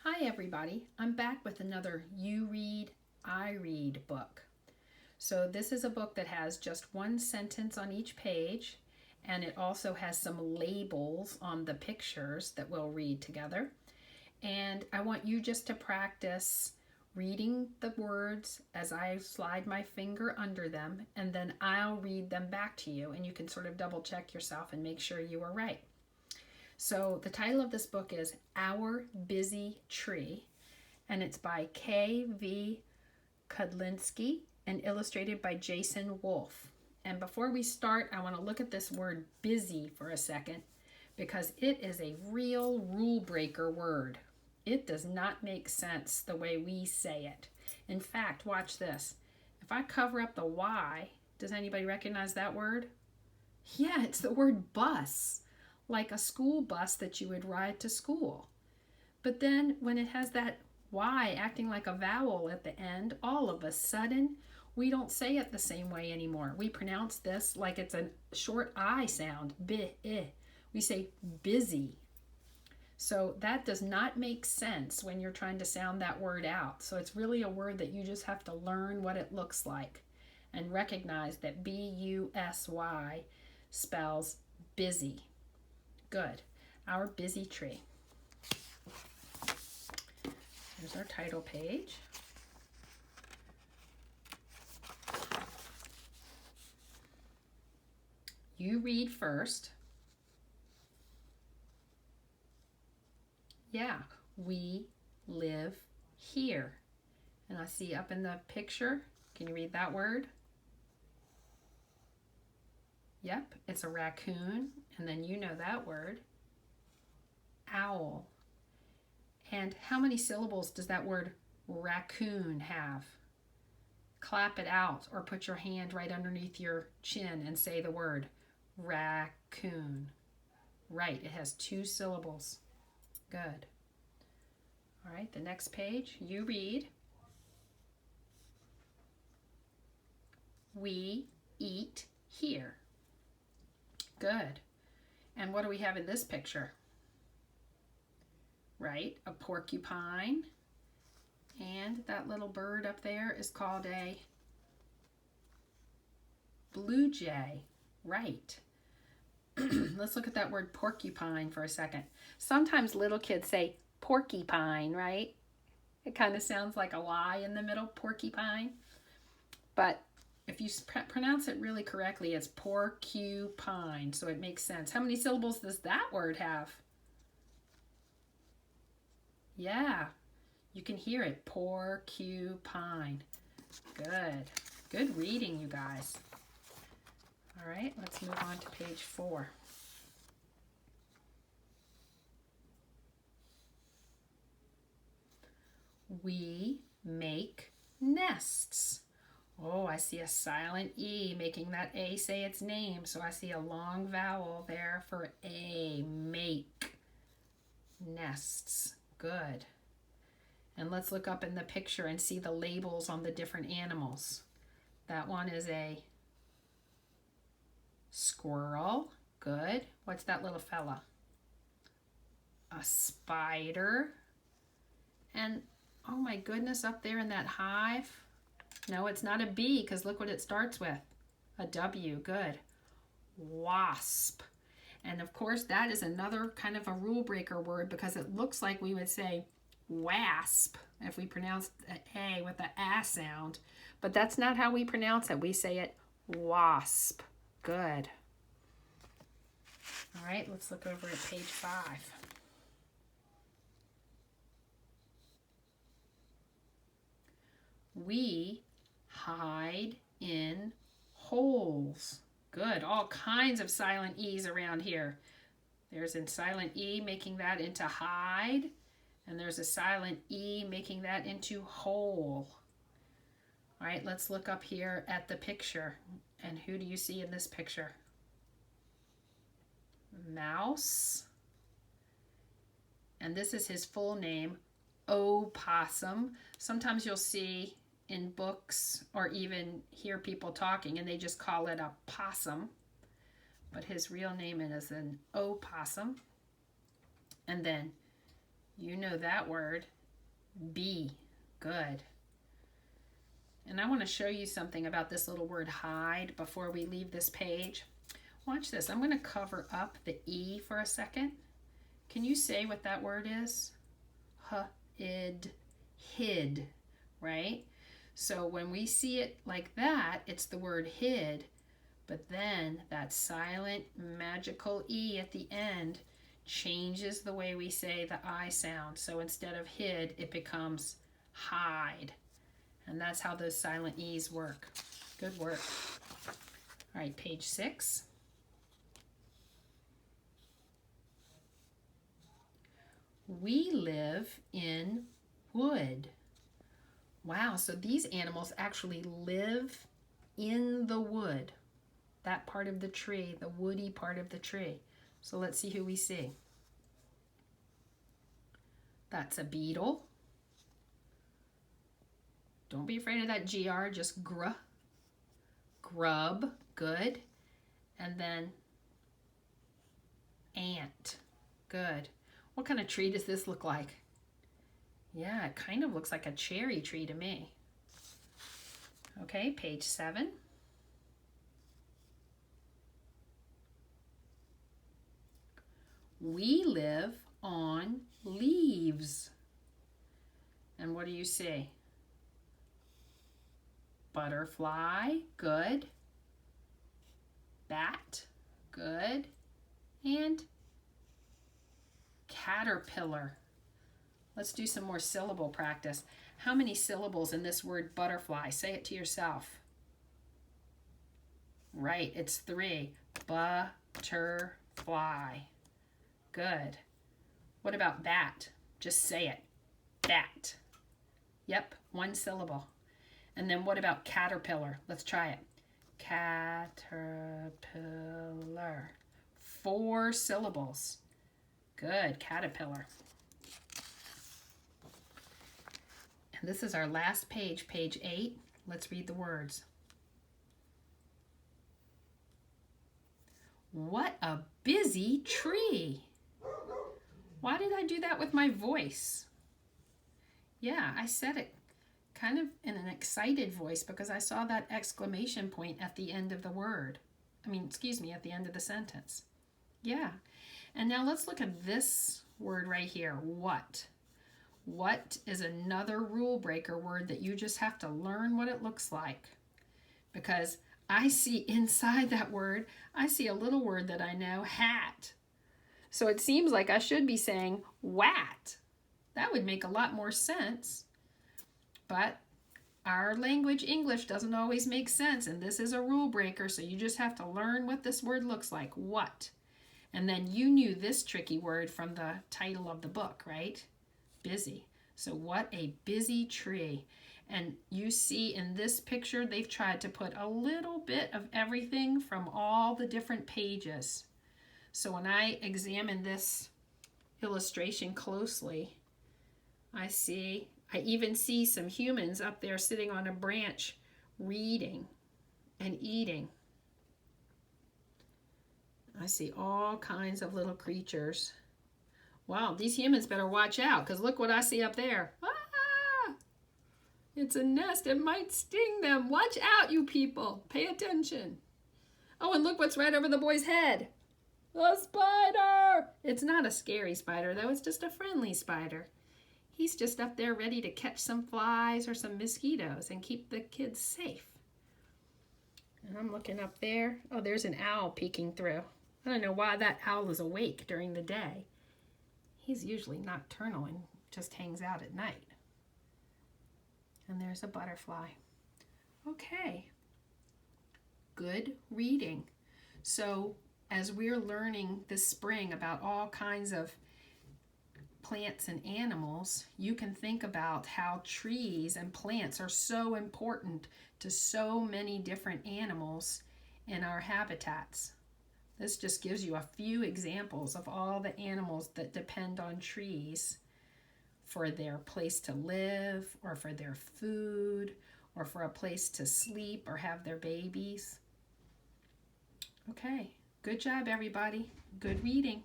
Hi everybody, I'm back with another You Read, I Read book. So this is a book that has just one sentence on each page, and it also has some labels on the pictures that we'll read together. And I want you just to practice reading the words as I slide my finger under them, and then I'll read them back to you, and you can sort of double check yourself and make sure you are right. So the title of this book is Our Busy Tree, and it's by K.V. Kudlinski and illustrated by Jason Wolfe. And before we start, I want to look at this word busy for a second because it is a real rule breaker word. It does not make sense the way we say it. In fact, watch this. If I cover up the Y, does anybody recognize that word? Yeah, it's the word bus, like a school bus that you would ride to school. But then when it has that Y acting like a vowel at the end, all of a sudden, we don't say it the same way anymore. We pronounce this like it's a short I sound, We say busy. So that does not make sense when you're trying to sound that word out. So it's really a word that you just have to learn what it looks like and recognize that B-U-S-Y spells busy. Good. Our busy tree. Here's our title page. You read first. Yeah, we live here. And I see up in the picture, can you read that word? Yep, it's a raccoon, and then you know that word, owl. And how many syllables does that word raccoon have? Clap it out or put your hand right underneath your chin and say the word raccoon. Right, it has 2 syllables. Good. All right, the next page, you read. We eat here. Good. And what do we have in this picture? Right, a porcupine. And that little bird up there is called a blue jay. Right. Let's look at that word porcupine for a second. Sometimes little kids say porcupine, right? It kind of sounds like a Y in the middle, porcupine. But if you pronounce it really correctly, it's porcupine, so it makes sense. How many syllables does that word have? Yeah, you can hear it, porcupine. Good. Good reading, you guys. All right, let's move on to page 4. We make nests. Oh, I see a silent E making that A say its name. So I see a long vowel there for A, make. Nests. Good. And let's look up in the picture and see the labels on the different animals. That one is a squirrel. Good. What's that little fella? A spider. And oh my goodness, up there in that hive. No, it's not a B because look what it starts with. A W. Good. Wasp. And of course, that is another kind of a rule breaker word because it looks like we would say wasp if we pronounce the A with the A sound. But that's not how we pronounce it. We say it wasp. Good. All right, let's look over at page 5. We hide in holes. Good. All kinds of silent E's around here. There's a silent E making that into hide. And there's a silent E making that into hole. All right, let's look up here at the picture. And who do you see in this picture? Mouse. And this is his full name, Opossum. Sometimes you'll see in books or even hear people talking and they just call it a possum. But his real name is an opossum. And then You know that word. Bee. Good. And I want to show you something about this little word hide before we leave this page. Watch this. I'm going to cover up the E for a second. Can you say what that word is? Hid, right? So when we see it like that, it's the word hid, but then that silent magical E at the end changes the way we say the I sound. So instead of hid, it becomes hide. And that's how those silent E's work. Good work. All right, page 6. We live in wood. Wow, so these animals actually live in the wood. That part of the tree, the woody part of the tree. So let's see who we see. That's a beetle. Don't be afraid of that GR, just gr. Grub, good. And then ant, good. What kind of tree does this look like? Yeah, it kind of looks like a cherry tree to me. Okay, page 7. We live on leaves. And what do you see? Butterfly, good. Bat, good. And caterpillar. Let's do some more syllable practice. How many syllables in this word butterfly? Say it to yourself. Right, it's 3. Butterfly. Good. What about bat? Just say it. Bat. Yep, 1 syllable. And then what about caterpillar? Let's try it. Caterpillar. 4 syllables. Good, caterpillar. And this is our last page, page 8. Let's read the words. What a busy tree. Why did I do that with my voice? Yeah, I said it kind of in an excited voice because I saw that exclamation point at the end of the word. at the end of the sentence. Yeah. And now let's look at this word right here, what. What is another rule breaker word that you just have to learn what it looks like. Because I see inside that word, I see a little word that I know, hat. So it seems like I should be saying wat. That would make a lot more sense. But our language, English, doesn't always make sense, and this is a rule breaker, so you just have to learn what this word looks like, what. And then you knew this tricky word from the title of the book, right? Busy. So what a busy tree. And you see in this picture, they've tried to put a little bit of everything from all the different pages. So when I examine this illustration closely, I even see some humans up there sitting on a branch reading and eating. I see all kinds of little creatures. Wow, these humans better watch out because look what I see up there. Ah! It's a nest. It might sting them. Watch out, you people. Pay attention. Oh, and look what's right over the boy's head. A spider! It's not a scary spider, though. It's just a friendly spider. He's just up there ready to catch some flies or some mosquitoes and keep the kids safe. And I'm looking up there. Oh, there's an owl peeking through. I don't know why that owl is awake during the day. He's usually nocturnal and just hangs out at night. And there's a butterfly. Okay. Good reading. So as we're learning this spring about all kinds of plants and animals, you can think about how trees and plants are so important to so many different animals in our habitats. This just gives you a few examples of all the animals that depend on trees for their place to live, or for their food, or for a place to sleep or have their babies. Okay, good job everybody. Good reading.